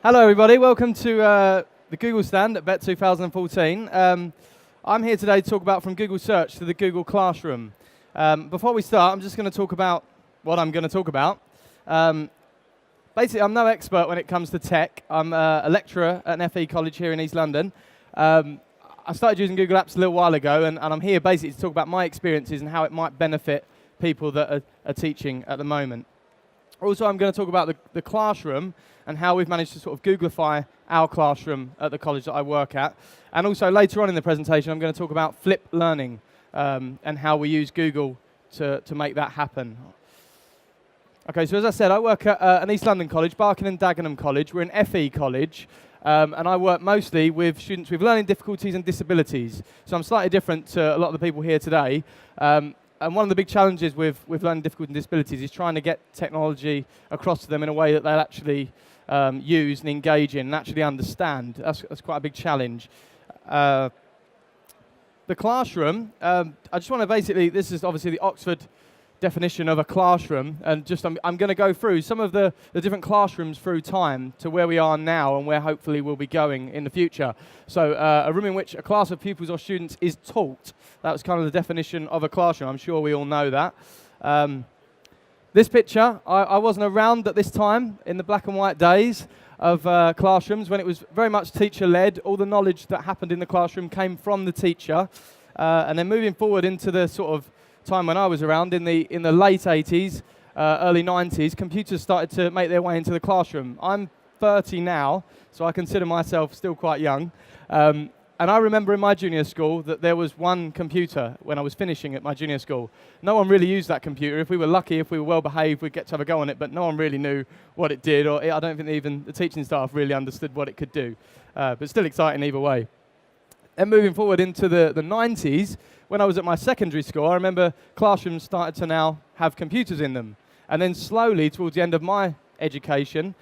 Hello everybody, welcome to the Google stand at BETT 2014. I'm here today to talk about from Google Search to the Google Classroom. Before we start, I'm just going to talk about what I'm going to talk about. Basically, I'm no expert when it comes to tech. I'm a lecturer at an FE college here in East London. I started using Google Apps a little while ago, and I'm here basically to talk about my experiences and how it might benefit people that are teaching at the moment. Also, I'm going to talk about the classroom and how we've managed to sort of Googlify our classroom at the college that I work at. And also, later on in the presentation, I'm going to talk about flipped learning and how we use Google to make that happen. Okay, so as I said, I work at an East London college, Dagenham College. We're an FE college, and I work mostly with students with learning difficulties and disabilities. So I'm slightly different to a lot of the people here today. And one of the big challenges with learning difficulties and disabilities is trying to get technology across to them in a way that they'll actually use and engage in and actually understand. That's quite a big challenge. The classroom, I just want to basically, this is obviously the Oxford definition of a classroom, and just I'm going to go through some of the different classrooms through time to where we are now and where hopefully we'll be going in the future. So a room in which a class of pupils or students is taught. That was kind of the definition of a classroom. I'm sure we all know that. This picture, I wasn't around at this time in the black and white days of classrooms when it was very much teacher-led. All the knowledge that happened in the classroom came from the teacher. And then moving forward into the sort of time when I was around in the late 80s, early 90s, computers started to make their way into the classroom. I'm 30 now, so I consider myself still quite young. And I remember in my junior school that there was one computer when I was finishing at my junior school. No one really used that computer. If we were lucky, if we were well behaved, we'd get to have a go on it, but no one really knew what it did, or I don't think even the teaching staff really understood what it could do. But still exciting either way. And moving forward into the 90s, when I was at my secondary school, I remember classrooms started to now have computers in them. And then slowly, towards the end of my education,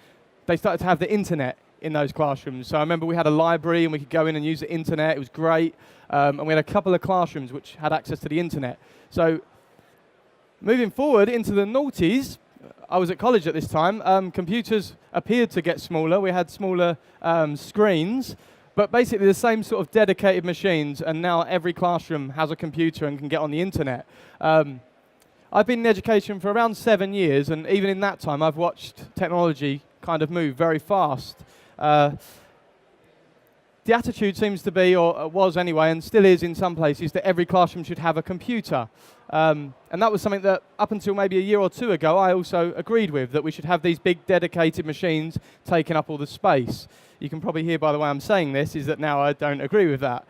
they started to have the internet in those classrooms. So I remember we had a library and we could go in and use the internet. It was great. And we had a couple of classrooms which had access to the internet. So moving forward into the noughties, I was at college at this time. Computers appeared to get smaller. We had smaller screens. But basically the same sort of dedicated machines, and now every classroom has a computer and can get on the internet. I've been in education for around 7 years, and even in that time I've watched technology kind of move very fast. The attitude seems to be, or was anyway, and still is in some places, that every classroom should have a computer. And that was something that up until maybe a year or two ago I also agreed with, that we should have these big dedicated machines taking up all the space. You can probably hear by the way I'm saying this is that now I don't agree with that.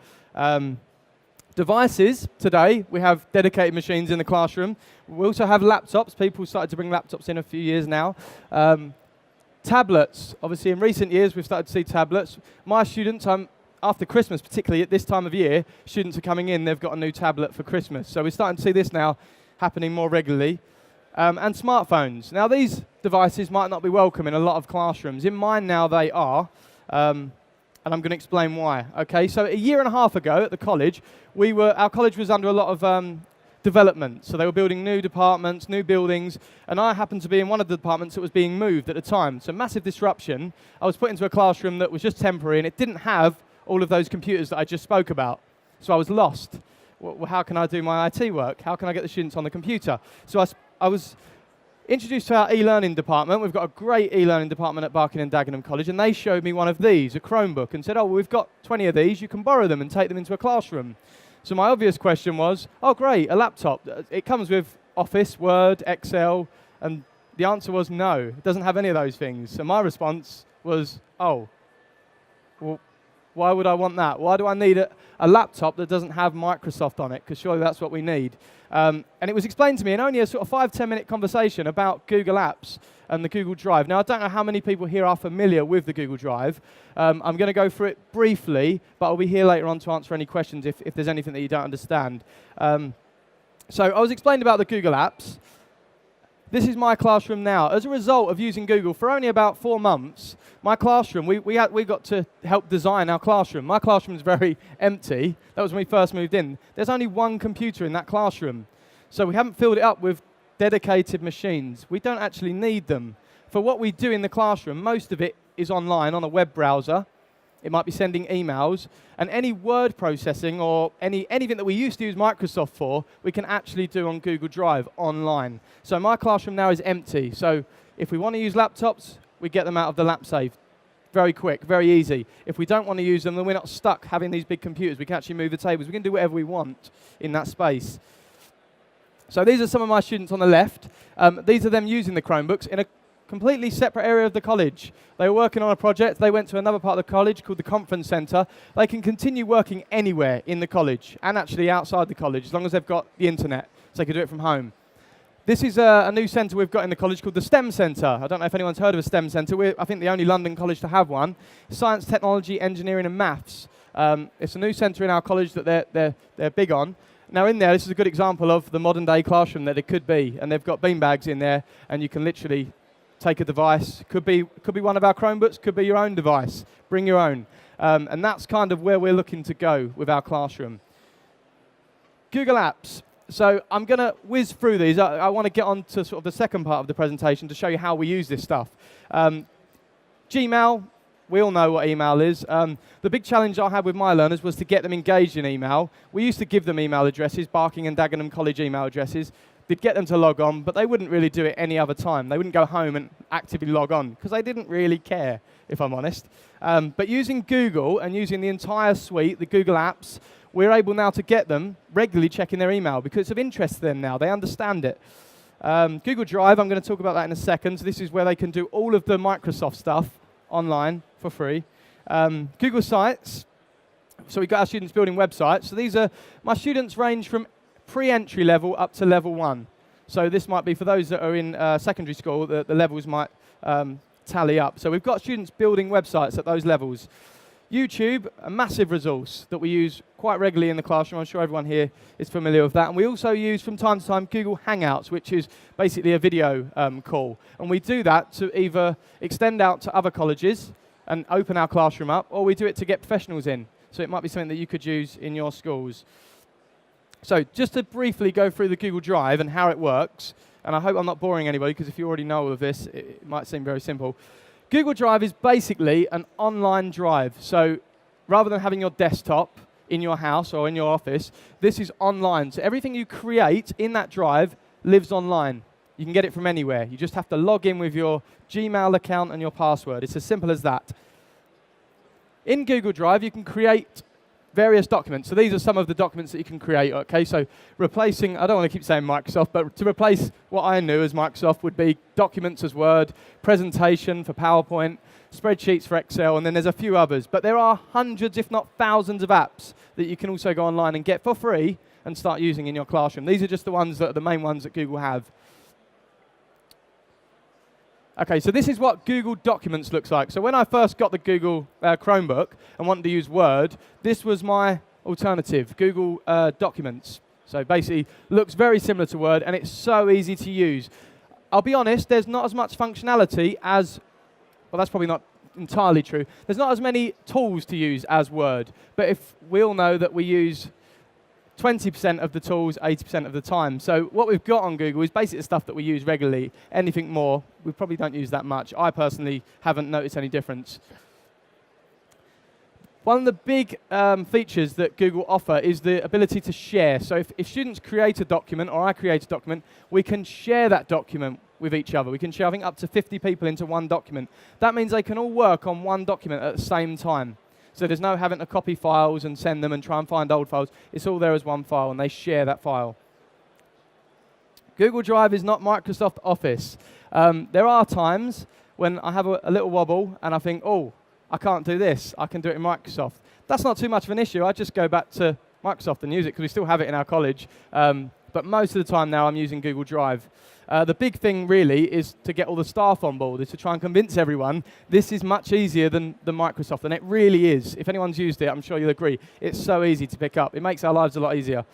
Devices, today we have dedicated machines in the classroom. We also have laptops. People started to bring laptops in a few years now. Tablets, obviously in recent years we've started to see tablets. My students, after Christmas, particularly at this time of year, students are coming in, they've got a new tablet for Christmas. So we're starting to see this now happening more regularly. And smartphones. Now these devices might not be welcome in a lot of classrooms. In mine now they are, and I'm going to explain why. Okay, so a year and a half ago at the college, our college was under a lot of development. So they were building new departments, new buildings, and I happened to be in one of the departments that was being moved at the time. So massive disruption. I was put into a classroom that was just temporary, and it didn't have all of those computers that I just spoke about. So I was lost. Well, how can I do my IT work? How can I get the students on the computer? So I was introduced to our e-learning department. We've got a great e-learning department at Dagenham College, and they showed me one of these, a Chromebook, and said, oh, well, we've got 20 of these. You can borrow them and take them into a classroom. So my obvious question was, oh, great, a laptop. It comes with Office, Word, Excel, and the answer was no. It doesn't have any of those things. So my response was, oh, well, why would I want that? Why do I need a laptop that doesn't have Microsoft on it? Because surely that's what we need. And it was explained to me in only a sort of 5-10 minute conversation about Google Apps and the Google Drive. Now, I don't know how many people here are familiar with the Google Drive. I'm going to go through it briefly, but I'll be here later on to answer any questions if there's anything that you don't understand. So I was explained about the Google Apps. This is my classroom now. As a result of using Google for only about 4 months, my classroom, we got to help design our classroom. My classroom is very empty. That was when we first moved in. There's only one computer in that classroom. So we haven't filled it up with dedicated machines. We don't actually need them. For what we do in the classroom, most of it is online on a web browser. It might be sending emails. And any word processing or anything that we used to use Microsoft for, we can actually do on Google Drive online. So my classroom now is empty. So if we want to use laptops, we get them out of the lap safe. Very quick, very easy. If we don't want to use them, then we're not stuck having these big computers. We can actually move the tables. We can do whatever we want in that space. So these are some of my students on the left. These are them using the Chromebooks in a completely separate area of the college. They were working on a project. They went to another part of the college called the conference centre. They can continue working anywhere in the college and actually outside the college as long as they've got the internet, so they can do it from home. This is a new centre we've got in the college called the STEM Centre. I don't know if anyone's heard of a STEM Centre. We're, I think, the only London college to have one. Science, technology, engineering and maths. It's a new centre in our college that they're big on. Now in there, this is a good example of the modern day classroom that it could be. And they've got beanbags in there, and you can literally take a device. Could be one of our Chromebooks, could be your own device. Bring your own. And that's kind of where we're looking to go with our classroom. Google Apps. So I'm going to whiz through these. I want to get on to sort of the second part of the presentation to show you how we use this stuff. Gmail, we all know what email is. The big challenge I had with my learners was to get them engaged in email. We used to give them email addresses, Barking and Dagenham College email addresses. We'd get them to log on, but they wouldn't really do it any other time. They wouldn't go home and actively log on, because they didn't really care, if I'm honest. But using Google and using the entire suite, the Google Apps, we're able now to get them regularly checking their email because it's of interest to them now. They understand it. Google Drive, I'm going to talk about that in a second. So this is where they can do all of the Microsoft stuff online for free. Google Sites. So we've got our students building websites. So these are, my students range from pre-entry level up to level 1. So this might be for those that are in secondary school, the levels might tally up. So we've got students building websites at those levels. YouTube, a massive resource that we use quite regularly in the classroom. I'm sure everyone here is familiar with that. And we also use from time to time Google Hangouts, which is basically a video call. And we do that to either extend out to other colleges and open our classroom up, or we do it to get professionals in. So it might be something that you could use in your schools. So just to briefly go through the Google Drive and how it works, and I hope I'm not boring anybody, because if you already know all of this, it might seem very simple. Google Drive is basically an online drive. So rather than having your desktop in your house or in your office, this is online. So everything you create in that drive lives online. You can get it from anywhere. You just have to log in with your Gmail account and your password. It's as simple as that. In Google Drive, you can create various documents. So these are some of the documents that you can create, okay? So replacing, I don't want to keep saying Microsoft, but to replace what I knew as Microsoft would be documents as Word, presentation for PowerPoint, spreadsheets for Excel, and then there's a few others. But there are hundreds, if not thousands of apps that you can also go online and get for free and start using in your classroom. These are just the ones that are the main ones that Google have. Okay, so this is what Google Documents looks like. So when I first got the Google Chromebook and wanted to use Word, this was my alternative, Google Documents. So basically, looks very similar to Word, and it's so easy to use. I'll be honest, there's not as much functionality as, well, that's probably not entirely true. There's not as many tools to use as Word. But if we all know that we use 20% of the tools 80% of the time. So what we've got on Google is basically the stuff that we use regularly. Anything more, we probably don't use that much. I personally haven't noticed any difference. One of the big features that Google offer is the ability to share. So if students create a document, or I create a document, we can share that document with each other. We can share, I think, up to 50 people into one document. That means they can all work on one document at the same time. So there's no having to copy files and send them and try and find old files. It's all there as one file, and they share that file. Google Drive is not Microsoft Office. There are times when I have a little wobble and I think, oh, I can't do this. I can do it in Microsoft. That's not too much of an issue. I just go back to Microsoft and use it because we still have it in our college. But most of the time now I'm using Google Drive. The big thing really is to get all the staff on board, is to try and convince everyone this is much easier than Microsoft, and it really is. If anyone's used it, I'm sure you'll agree. It's so easy to pick up. It makes our lives a lot easier.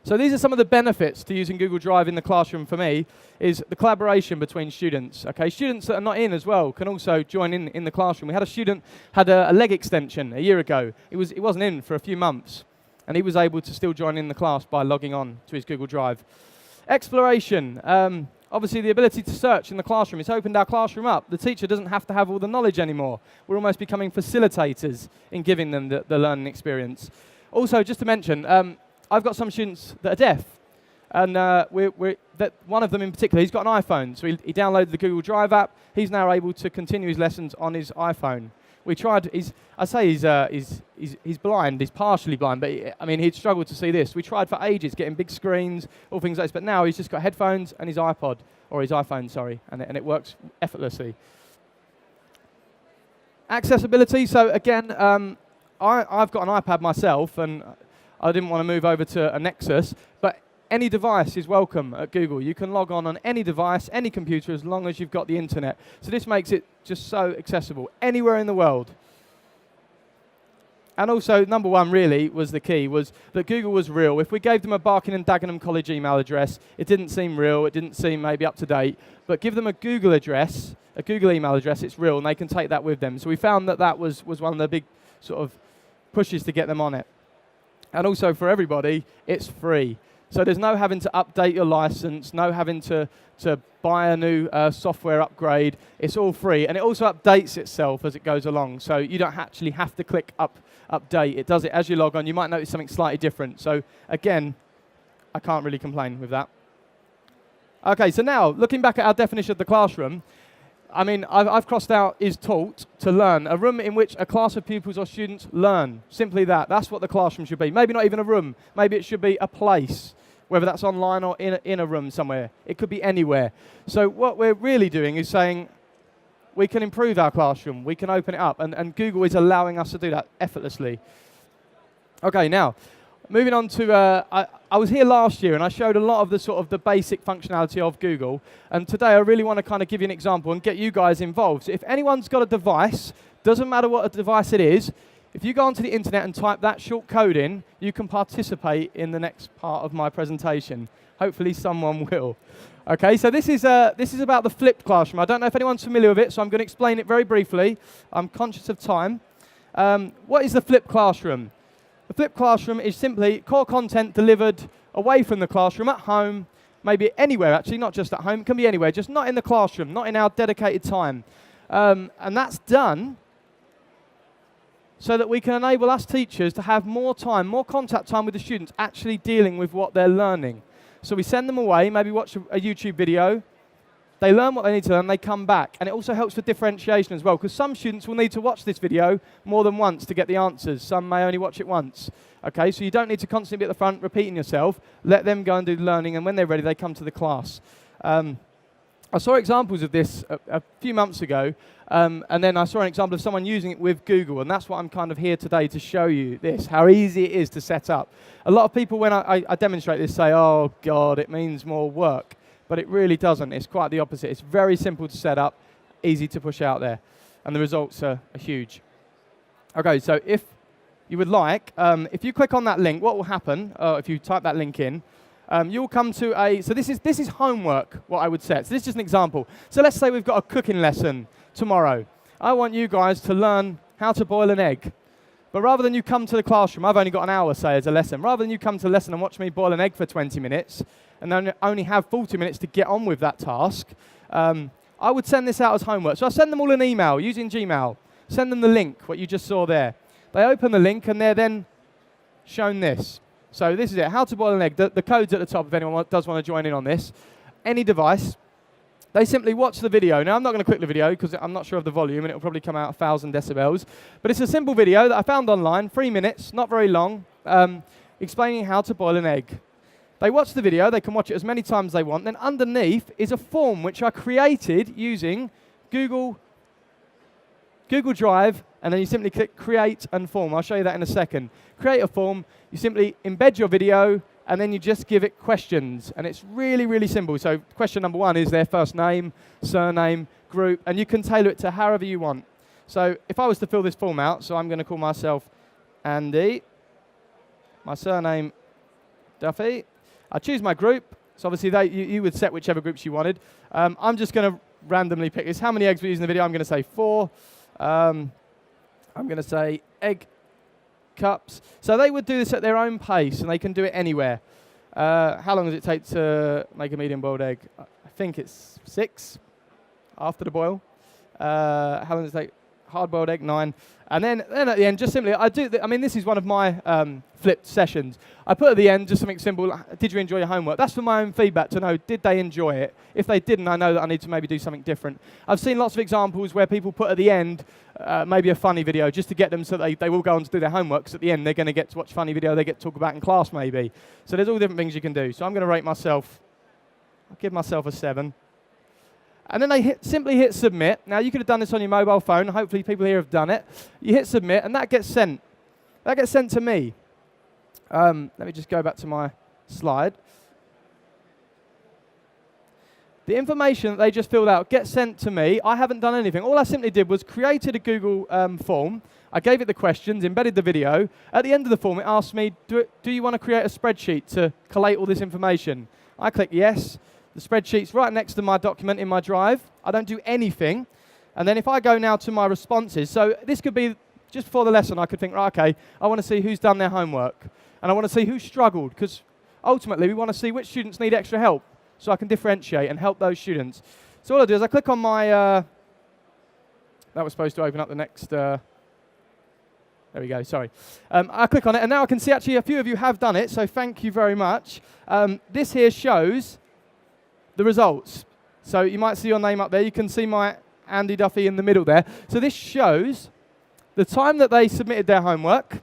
So these are some of the benefits to using Google Drive in the classroom for me, is the collaboration between students. Okay, students that are not in as well can also join in the classroom. We had a student had a leg extension a year ago. He wasn't in for a few months, and he was able to still join in the class by logging on to his Google Drive. Exploration. obviously the ability to search in the classroom. It's opened our classroom up. The teacher doesn't have to have all the knowledge anymore. We're almost becoming facilitators in giving them the learning experience. Also, just to mention, I've got some students that are deaf. And one of them in particular, he's got an iPhone. So he downloaded the Google Drive app. He's now able to continue his lessons on his iPhone. We tried, he's blind, he's partially blind, but he'd struggled to see this. We tried for ages getting big screens, all things like this, but now he's just got headphones and his iPod, or his iPhone, sorry, and it works effortlessly. Accessibility, so again, I've got an iPad myself, and I didn't want to move over to a Nexus, but any device is welcome at Google. You can log on any device, any computer, as long as you've got the internet. So this makes it just so accessible anywhere in the world. And also, number one really was the key, was that Google was real. If we gave them a Barking and Dagenham College email address, it didn't seem real, it didn't seem maybe up to date, but give them a Google address, a Google email address, it's real, and they can take that with them. So we found that was one of the big sort of pushes to get them on it. And also for everybody, it's free. So there's no having to update your license, no having to buy a new software upgrade. It's all free. And it also updates itself as it goes along. So you don't actually have to click update. It does it as you log on. You might notice something slightly different. So again, I can't really complain with that. OK, so now, looking back at our definition of the classroom, I've crossed out is taught to learn, a room in which a class of pupils or students learn. Simply that. That's what the classroom should be. Maybe not even a room. Maybe it should be a place, whether that's online or in a room somewhere. It could be anywhere. So what we're really doing is saying we can improve our classroom. We can open it up. And Google is allowing us to do that effortlessly. OK, now, moving on to, I was here last year and I showed a lot of the basic functionality of Google. And today I really want to kind of give you an example and get you guys involved. So if anyone's got a device, doesn't matter what a device it is, if you go onto the internet and type that short code in, you can participate in the next part of my presentation. Hopefully someone will. OK, so this is about the flipped classroom. I don't know if anyone's familiar with it, so I'm going to explain it very briefly. I'm conscious of time. What is the flipped classroom? The flipped classroom is simply core content delivered away from the classroom, at home, maybe anywhere actually, not just at home, it can be anywhere, just not in the classroom, not in our dedicated time. And that's done so that we can enable us teachers to have more time, more contact time with the students actually dealing with what they're learning. So we send them away, maybe watch a YouTube video, they learn what they need to learn, they come back. And it also helps with differentiation as well, because some students will need to watch this video more than once to get the answers. Some may only watch it once. Okay, so you don't need to constantly be at the front repeating yourself. Let them go and do the learning, and when they're ready, they come to the class. I saw examples of this a few months ago, and then I saw an example of someone using it with Google, and that's what I'm kind of here today to show you this, how easy it is to set up. A lot of people, when I demonstrate this, say, oh, God, it means more work. But it really doesn't. It's quite the opposite. It's very simple to set up, easy to push out there. And the results are huge. OK, so if you would like, if you click on that link, what will happen, if you type that link in, you'll come to a, so this is homework, what I would set. So this is just an example. So let's say we've got a cooking lesson tomorrow. I want you guys to learn how to boil an egg. But rather than you come to the classroom, I've only got an hour, say, as a lesson. Rather than you come to the lesson and watch me boil an egg for 20 minutes, and then only have 40 minutes to get on with that task, I would send this out as homework. So I send them all an email using Gmail. Send them the link, what you just saw there. They open the link, and they're then shown this. So this is it, how to boil an egg. The code's at the top if anyone does want to join in on this. Any device. They simply watch the video. Now, I'm not going to click the video because I'm not sure of the volume, and it will probably come out 1,000 decibels. But it's a simple video that I found online, 3 minutes, not very long, explaining how to boil an egg. They watch the video. They can watch it as many times as they want. Then underneath is a form which I created using Google Drive, and then you simply click Create and Form. I'll show you that in a second. Create a form. You simply embed your video, and then you just give it questions. And it's really, really simple. So question number 1 is their first name, surname, group, and you can tailor it to however you want. So if I was to fill this form out, so I'm going to call myself Andy, my surname Duffy. I choose my group. So obviously you would set whichever groups you wanted. I'm just going to randomly pick this. How many eggs we use in the video? I'm going to say 4. I'm going to say egg cups. So they would do this at their own pace, and they can do it anywhere. How long does it take to make a medium boiled egg? think it's 6 after the boil. How long does it take? Hard-boiled egg, 9. And then at the end, just simply, this is one of my flipped sessions. I put at the end just something simple, did you enjoy your homework? That's for my own feedback to know, did they enjoy it? If they didn't, I know that I need to maybe do something different. I've seen lots of examples where people put at the end maybe a funny video just to get them so they will go on to do their homework, because at the end they're going to get to watch funny video they get to talk about in class maybe. So there's all different things you can do. So I'm going to rate myself, I'll give myself a 7. And then they simply hit submit. Now, you could have done this on your mobile phone. Hopefully, people here have done it. You hit submit, and that gets sent. That gets sent to me. Let me just go back to my slide. The information that they just filled out gets sent to me. I haven't done anything. All I simply did was created a Google form. I gave it the questions, embedded the video. At the end of the form, it asked me, do you want to create a spreadsheet to collate all this information? I click yes. The spreadsheet's right next to my document in my drive. I don't do anything. And then if I go now to my responses, so this could be just before the lesson, I could think, right, okay, I want to see who's done their homework. And I want to see who struggled, because ultimately we want to see which students need extra help so I can differentiate and help those students. So all I do is I click on my, that was supposed to open up the next, there we go, sorry. I click on it, and now I can see actually a few of you have done it, so thank you very much. This here shows the results. So you might see your name up there. You can see my Andy Duffy in the middle there. So this shows the time that they submitted their homework.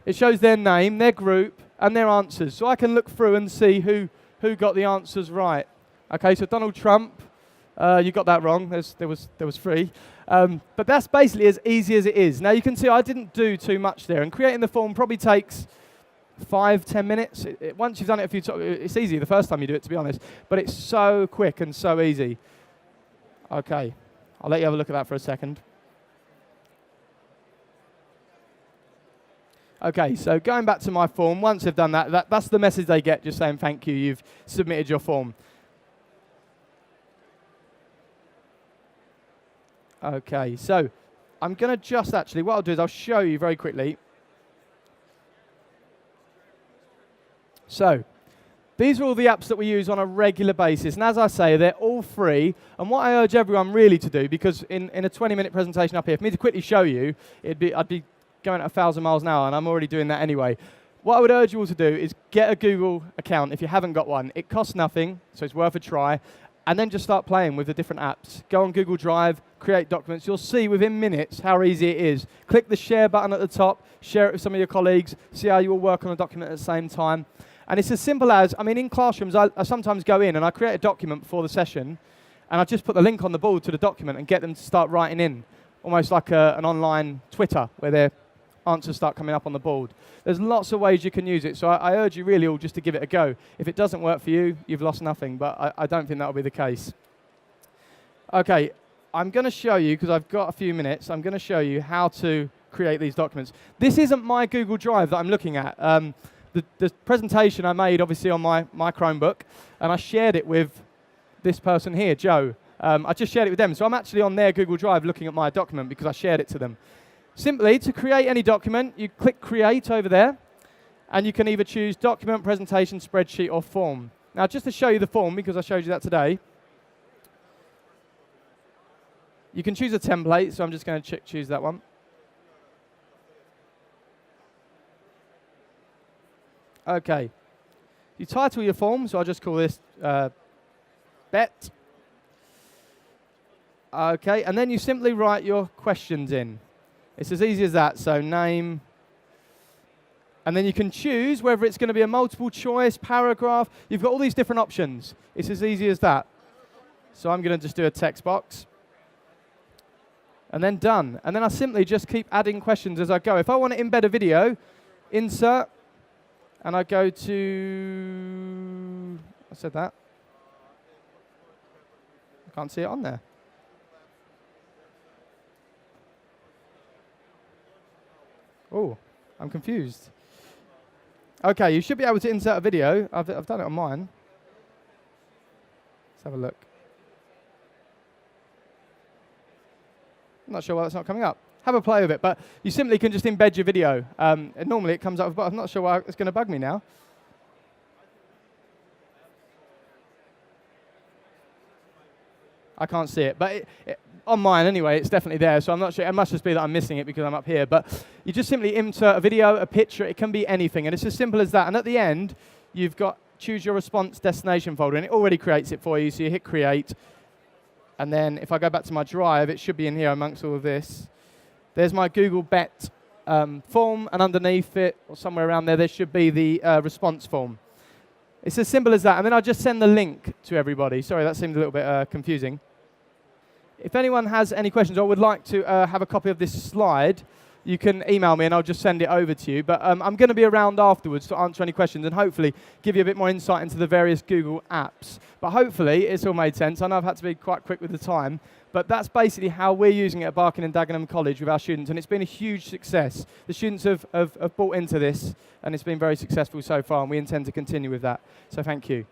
It shows their name, their group, and their answers. So I can look through and see who got the answers right. Okay, so Donald Trump, you got that wrong. There was 3. But that's basically as easy as it is. Now you can see I didn't do too much there, and creating the form probably takes 5-10 minutes. Once you've done it a few times, it's easy the first time you do it, to be honest. But it's so quick and so easy. Okay, I'll let you have a look at that for a second. Okay, so going back to my form, once they've done that's the message they get, just saying thank you, you've submitted your form. Okay, so I'm going to just actually, what I'll do is I'll show you very quickly. So, these are all the apps that we use on a regular basis. And as I say, they're all free. And what I urge everyone really to do, because in a 20-minute presentation up here, for me to quickly show you, I'd be going at 1,000 miles an hour, and I'm already doing that anyway. What I would urge you all to do is get a Google account if you haven't got one. It costs nothing, so it's worth a try. And then just start playing with the different apps. Go on Google Drive, create documents. You'll see within minutes how easy it is. Click the share button at the top, share it with some of your colleagues, see how you all work on a document at the same time. And it's as simple as, in classrooms, I sometimes go in and I create a document before the session, and I just put the link on the board to the document and get them to start writing in, almost like an online Twitter, where their answers start coming up on the board. There's lots of ways you can use it, so I urge you really all just to give it a go. If it doesn't work for you, you've lost nothing, but I don't think that will be the case. Okay, I'm going to show you, because I've got a few minutes, I'm going to show you how to create these documents. This isn't my Google Drive that I'm looking at. The presentation I made, obviously, on my Chromebook, and I shared it with this person here, Joe. I just shared it with them. So I'm actually on their Google Drive looking at my document because I shared it to them. Simply, to create any document, you click Create over there, and you can either choose Document, Presentation, Spreadsheet, or Form. Now, just to show you the form, because I showed you that today, you can choose a template, so I'm just going to choose that one. Okay, you title your form, so I'll just call this BETT. Okay, and then you simply write your questions in. It's as easy as that, so name. And then you can choose whether it's going to be a multiple choice, paragraph. You've got all these different options. It's as easy as that. So I'm going to just do a text box. And then done. And then I simply just keep adding questions as I go. If I want to embed a video, insert. And I go to, I said that. I can't see it on there. Oh, I'm confused. Okay, you should be able to insert a video. I've done it on mine. Let's have a look. I'm not sure why that's not coming up. Have a play with it, but you simply can just embed your video. And normally it comes up, but I'm not sure why it's going to bug me now. I can't see it. But on mine anyway, it's definitely there, so I'm not sure. It must just be that I'm missing it because I'm up here. But you just simply insert a video, a picture. It can be anything, and it's as simple as that. And at the end, you've got choose your response destination folder, and it already creates it for you. So you hit create, and then if I go back to my drive, it should be in here amongst all of this. There's my Google BETT form, and underneath it, or somewhere around there, there should be the response form. It's as simple as that, and then I just send the link to everybody. Sorry, that seemed a little bit confusing. If anyone has any questions or would like to have a copy of this slide, you can email me and I'll just send it over to you. But I'm going to be around afterwards to answer any questions and hopefully give you a bit more insight into the various Google apps. But hopefully it's all made sense. I know I've had to be quite quick with the time, but that's basically how we're using it at Barking and Dagenham College with our students, and it's been a huge success. The students have bought into this, and it's been very successful so far, and we intend to continue with that. So thank you.